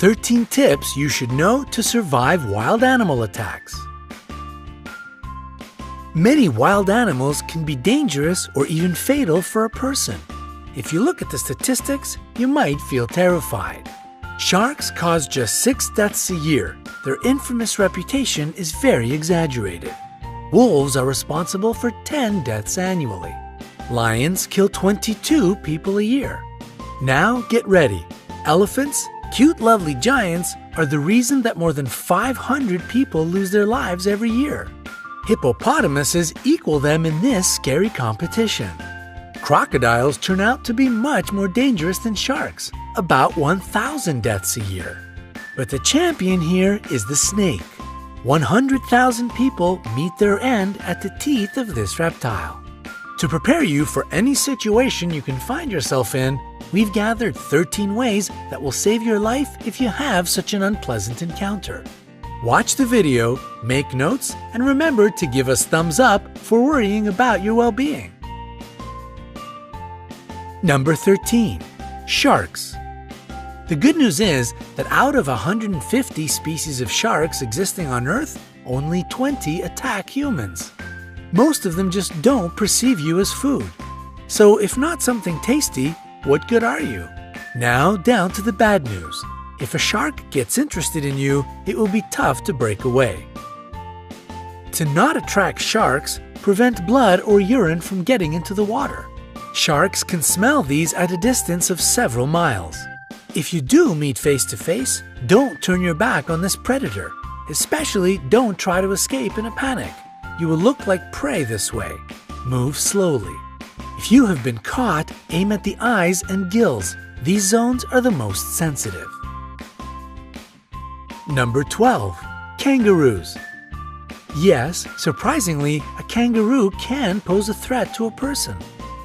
13 tips you should know to survive wild animal attacks. Many wild animals can be dangerous or even fatal for a person. If you look at the statistics, you might feel terrified. Sharks cause just 6 deaths a year. Their infamous reputation is very exaggerated. Wolves are responsible for 10 deaths annually. Lions kill 22 people a year. Now get ready. Elephants, cute lovely giants, are the reason that more than 500 people lose their lives every year. Hippopotamuses equal them in this scary competition. Crocodiles turn out to be much more dangerous than sharks, about 1,000 deaths a year. But the champion here is the snake. 100,000 people meet their end at the teeth of this reptile. To prepare you for any situation you can find yourself in, we've gathered 13 ways that will save your life if you have such an unpleasant encounter. Watch the video, make notes, and remember to give us thumbs up for worrying about your well-being. Number 13. Sharks. The good news is that out of 150 species of sharks existing on Earth, only 20 attack humans. Most of them just don't perceive you as food. So if not something tasty, what good are you? Now down to the bad news. If a shark gets interested in you, it will be tough to break away. To not attract sharks, prevent blood or urine from getting into the water. Sharks can smell these at a distance of several miles. If you do meet face to face, don't turn your back on this predator. Especially don't try to escape in a panic. You will look like prey this way. Move slowly. If you have been caught, aim at the eyes and gills. These zones are the most sensitive. Number 12. Kangaroos. Yes, surprisingly, a kangaroo can pose a threat to a person.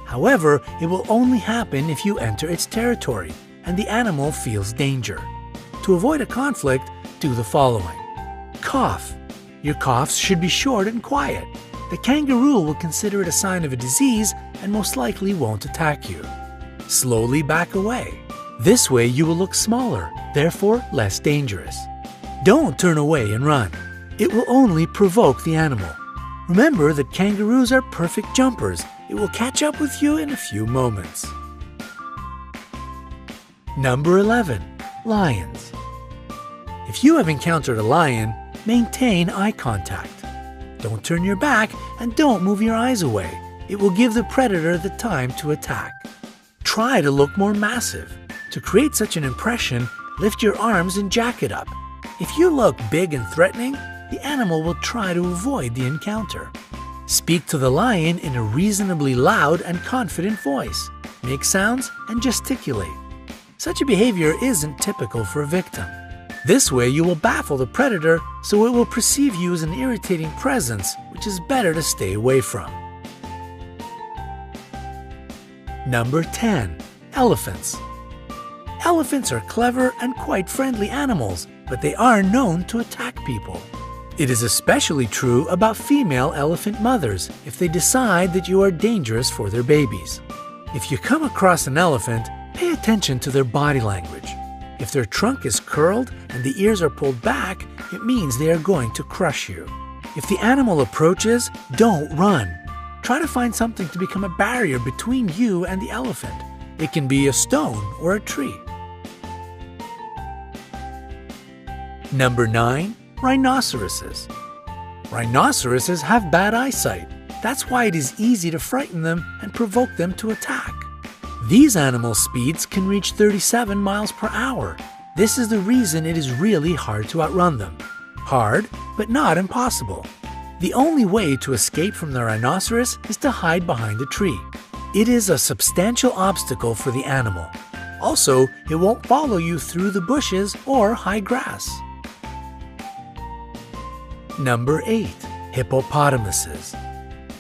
However, it will only happen if you enter its territory and the animal feels danger. To avoid a conflict, do the following. Cough. Your coughs should be short and quiet. The kangaroo will consider it a sign of a disease and most likely won't attack you. Slowly back away. This way you will look smaller, therefore less dangerous. Don't turn away and run. It will only provoke the animal. Remember that kangaroos are perfect jumpers. It will catch up with you in a few moments. Number 11. Lions. If you have encountered a lion, maintain eye contact. Don't turn your back and don't move your eyes away. It will give the predator the time to attack. Try to look more massive. To create such an impression, lift your arms and jack it up. If you look big and threatening, the animal will try to avoid the encounter. Speak to the lion in a reasonably loud and confident voice. Make sounds and gesticulate. Such a behavior isn't typical for a victim. This way you will baffle the predator, so it will perceive you as an irritating presence, which is better to stay away from. Number 10. Elephants. Elephants are clever and quite friendly animals, but they are known to attack people. It is especially true about female elephant mothers if they decide that you are dangerous for their babies. If you come across an elephant, pay attention to their body language. If their trunk is curled and the ears are pulled back, it means they are going to crush you. If the animal approaches, don't run. Try to find something to become a barrier between you and the elephant. It can be a stone or a tree. Number 9. Rhinoceroses. Rhinoceroses have bad eyesight. That's why it is easy to frighten them and provoke them to attack. These animal speeds can reach 37 miles per hour. This is the reason it is really hard to outrun them. Hard, but not impossible. The only way to escape from the rhinoceros is to hide behind a tree. It is a substantial obstacle for the animal. Also, it won't follow you through the bushes or high grass. Number 8. Hippopotamuses.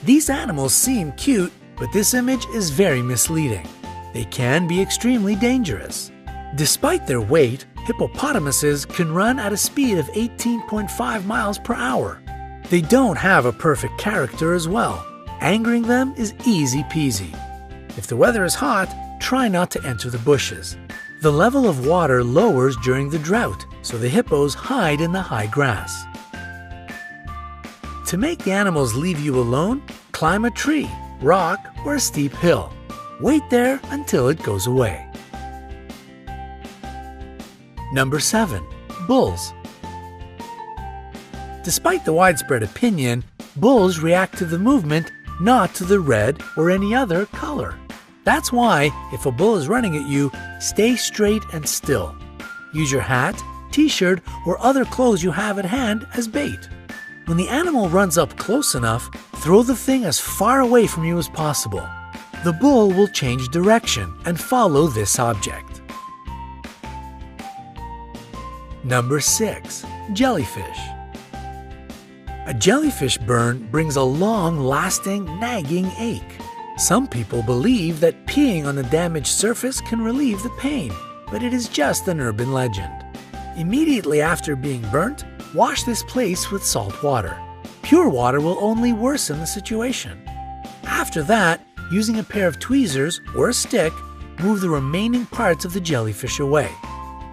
These animals seem cute, but this image is very misleading. They can be extremely dangerous. Despite their weight, hippopotamuses can run at a speed of 18.5 miles per hour. They don't have a perfect character as well. Angering them is easy peasy. If the weather is hot, try not to enter the bushes. The level of water lowers during the drought, so the hippos hide in the high grass. To make the animals leave you alone, climb a tree, rock, or a steep hill. Wait there until it goes away. Number 7. Bulls. Despite the widespread opinion, bulls react to the movement, not to the red or any other color. That's why, if a bull is running at you, stay straight and still. Use your hat, t-shirt, or other clothes you have at hand as bait. When the animal runs up close enough, throw the thing as far away from you as possible. The bull will change direction and follow this object. Number 6. Jellyfish. A jellyfish burn brings a long-lasting, nagging ache. Some people believe that peeing on the damaged surface can relieve the pain, but it is just an urban legend. Immediately after being burnt, wash this place with salt water. Pure water will only worsen the situation. After that, using a pair of tweezers or a stick, move the remaining parts of the jellyfish away.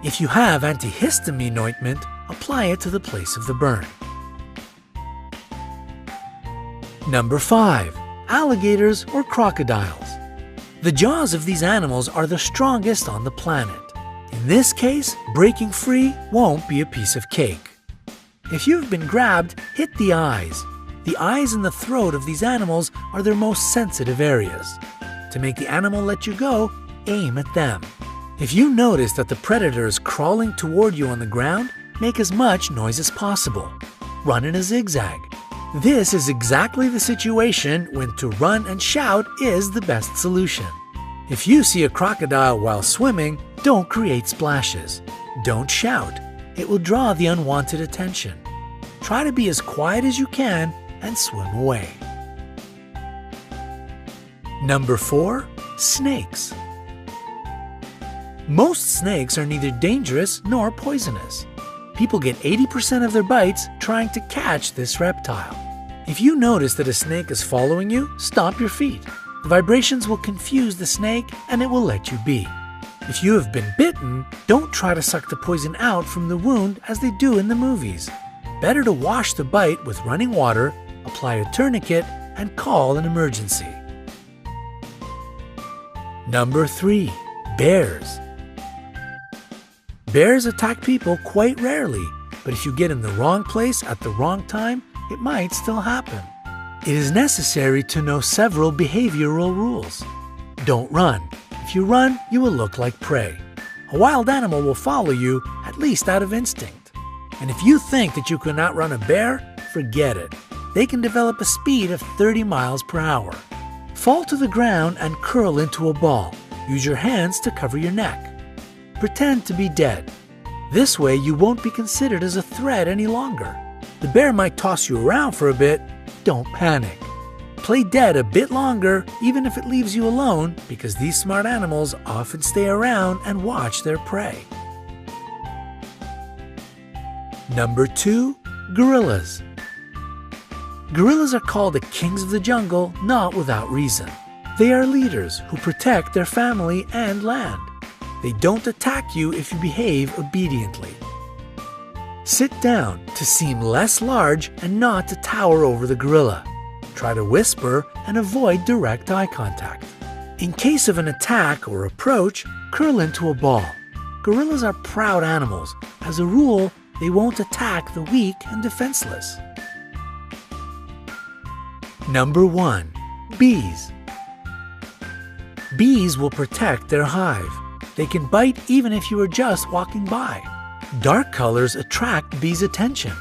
If you have antihistamine ointment, apply it to the place of the burn. Number 5. Alligators or crocodiles. The jaws of these animals are the strongest on the planet. In this case, breaking free won't be a piece of cake. If you've been grabbed, hit the eyes. The eyes and the throat of these animals are their most sensitive areas. To make the animal let you go, aim at them. If you notice that the predator is crawling toward you on the ground, make as much noise as possible. Run in a zigzag. This is exactly the situation when to run and shout is the best solution. If you see a crocodile while swimming, don't create splashes. Don't shout. It will draw the unwanted attention. Try to be as quiet as you can and swim away. Number 4. Snakes. Most snakes are neither dangerous nor poisonous. People get 80% of their bites trying to catch this reptile. If you notice that a snake is following you, stomp your feet. The vibrations will confuse the snake and it will let you be. If you have been bitten, don't try to suck the poison out from the wound as they do in the movies. Better to wash the bite with running water, apply a tourniquet, and call an emergency. Number 3. Bears. Bears attack people quite rarely, but if you get in the wrong place at the wrong time, it might still happen. It is necessary to know several behavioral rules. Don't run. If you run, you will look like prey. A wild animal will follow you, at least out of instinct. And if you think that you can outrun a bear, forget it. They can develop a speed of 30 miles per hour. Fall to the ground and curl into a ball. Use your hands to cover your neck. Pretend to be dead. This way you won't be considered as a threat any longer. The bear might toss you around for a bit. Don't panic. Play dead a bit longer, even if it leaves you alone, because these smart animals often stay around and watch their prey. Number 2. Gorillas. Gorillas are called the kings of the jungle not without reason. They are leaders who protect their family and land. They don't attack you if you behave obediently. Sit down to seem less large and not to tower over the gorilla. Try to whisper and avoid direct eye contact. In case of an attack or approach, curl into a ball. Gorillas are proud animals. As a rule, they won't attack the weak and defenseless. Number 1. Bees. Bees will protect their hive. They can bite even if you are just walking by. Dark colors attract bees' attention.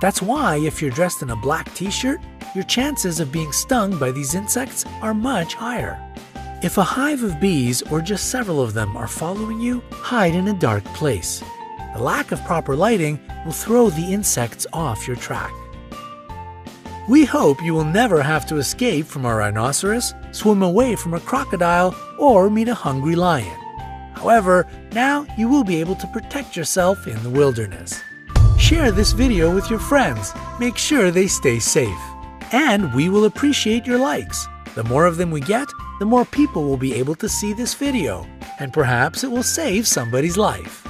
That's why if you're dressed in a black t-shirt, your chances of being stung by these insects are much higher. If a hive of bees or just several of them are following you, hide in a dark place. The lack of proper lighting will throw the insects off your track. We hope you will never have to escape from a rhinoceros, swim away from a crocodile, or meet a hungry lion. However, now you will be able to protect yourself in the wilderness. Share this video with your friends. Make sure they stay safe. And we will appreciate your likes. The more of them we get, the more people will be able to see this video. and perhaps it will save somebody's life.